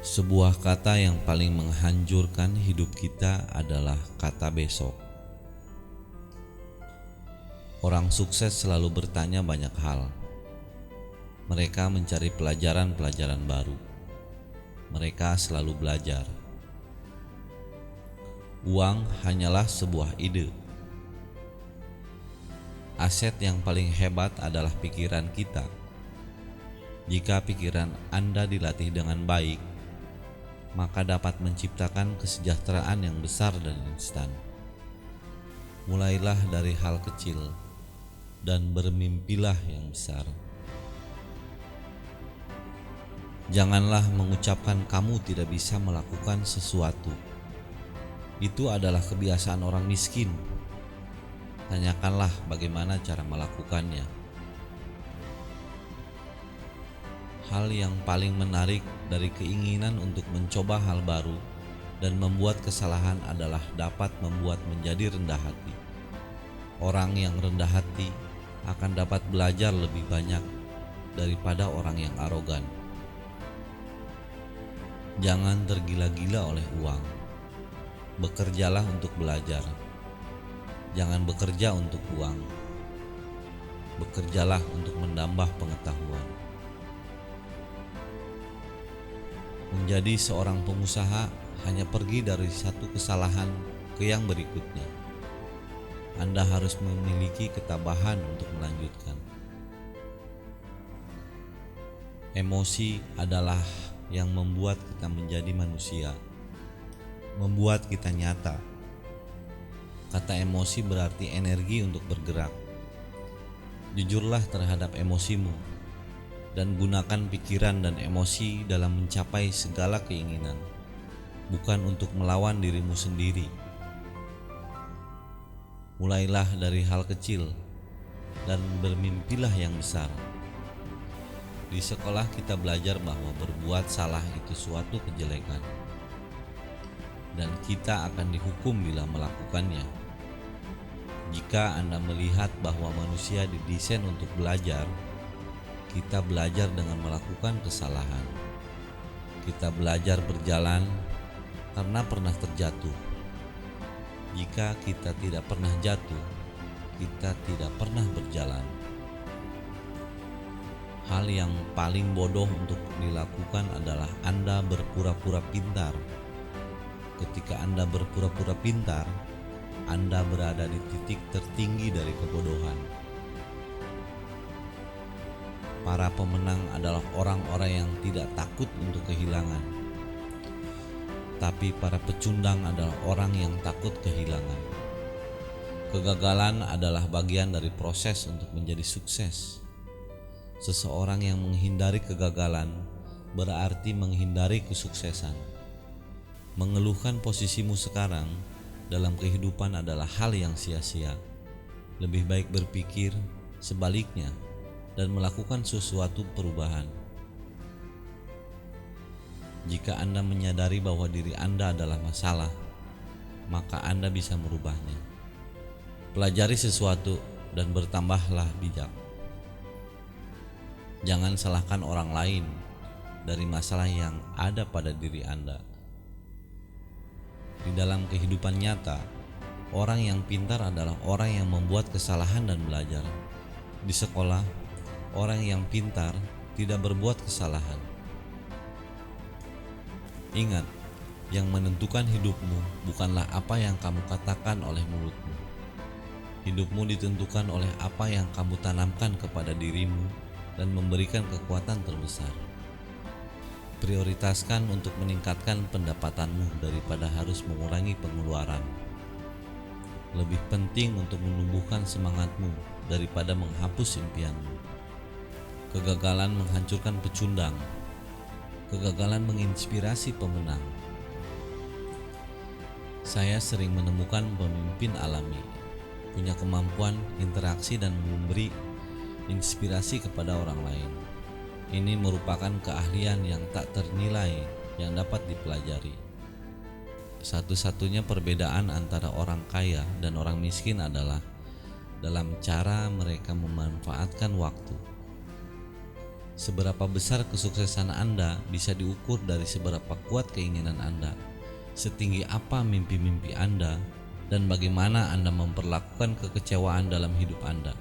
Sebuah kata yang paling menghancurkan hidup kita adalah kata besok. Orang sukses selalu bertanya banyak hal. Mereka mencari pelajaran-pelajaran baru. Mereka selalu belajar. Uang hanyalah sebuah ide. Aset yang paling hebat adalah pikiran kita. Jika pikiran Anda dilatih dengan baik, maka dapat menciptakan kesejahteraan yang besar dan instan. Mulailah dari hal kecil dan bermimpilah yang besar. Janganlah mengucapkan kamu tidak bisa melakukan sesuatu. Itu adalah kebiasaan orang miskin. Tanyakanlah bagaimana cara melakukannya. Hal yang paling menarik dari keinginan untuk mencoba hal baru dan membuat kesalahan adalah dapat membuat menjadi rendah hati. Orang yang rendah hati akan dapat belajar lebih banyak daripada orang yang arogan. Jangan tergila-gila oleh uang. Bekerjalah untuk belajar. Jangan bekerja untuk uang. Bekerjalah untuk menambah pengetahuan. Menjadi seorang pengusaha hanya pergi dari satu kesalahan ke yang berikutnya. Anda harus memiliki ketabahan untuk melanjutkan. Emosi adalah yang membuat kita menjadi manusia, membuat kita nyata. Kata emosi berarti energi untuk bergerak. Jujurlah terhadap emosimu dan gunakan pikiran dan emosi dalam mencapai segala keinginan, bukan untuk melawan dirimu sendiri. Mulailah dari hal kecil dan bermimpilah yang besar. Di sekolah kita belajar bahwa berbuat salah itu suatu kejelekan, dan kita akan dihukum bila melakukannya. Jika Anda melihat bahwa manusia didesain untuk belajar, kita belajar dengan melakukan kesalahan. Kita belajar berjalan karena pernah terjatuh. Jika kita tidak pernah jatuh, kita tidak pernah berjalan. Hal yang paling bodoh untuk dilakukan adalah Anda berpura-pura pintar. Ketika Anda berpura-pura pintar, Anda berada di titik tertinggi dari kebodohan. Para pemenang adalah orang-orang yang tidak takut untuk kehilangan. Tapi para pecundang adalah orang yang takut kehilangan. Kegagalan adalah bagian dari proses untuk menjadi sukses. Seseorang yang menghindari kegagalan berarti menghindari kesuksesan. Mengeluhkan posisimu sekarang dalam kehidupan adalah hal yang sia-sia. Lebih baik berpikir sebaliknya dan melakukan sesuatu perubahan. Jika Anda menyadari bahwa diri Anda adalah masalah, maka Anda bisa merubahnya. Pelajari sesuatu dan bertambahlah bijak. Jangan salahkan orang lain dari masalah yang ada pada diri Anda. Di dalam kehidupan nyata, orang yang pintar adalah orang yang membuat kesalahan dan belajar. Di sekolah, orang yang pintar tidak berbuat kesalahan. Ingat, yang menentukan hidupmu bukanlah apa yang kamu katakan oleh mulutmu. Hidupmu ditentukan oleh apa yang kamu tanamkan kepada dirimu dan memberikan kekuatan terbesar. Prioritaskan untuk meningkatkan pendapatanmu daripada harus mengurangi pengeluaran. Lebih penting untuk menumbuhkan semangatmu daripada menghapus impianmu. Kegagalan menghancurkan pecundang. Kegagalan menginspirasi pemenang. Saya sering menemukan pemimpin alami, punya kemampuan interaksi dan memberi inspirasi kepada orang lain. Ini merupakan keahlian yang tak ternilai yang dapat dipelajari. Satu-satunya perbedaan antara orang kaya dan orang miskin adalah dalam cara mereka memanfaatkan waktu. Seberapa besar kesuksesan Anda bisa diukur dari seberapa kuat keinginan Anda, setinggi apa mimpi-mimpi Anda, dan bagaimana Anda memperlakukan kekecewaan dalam hidup Anda.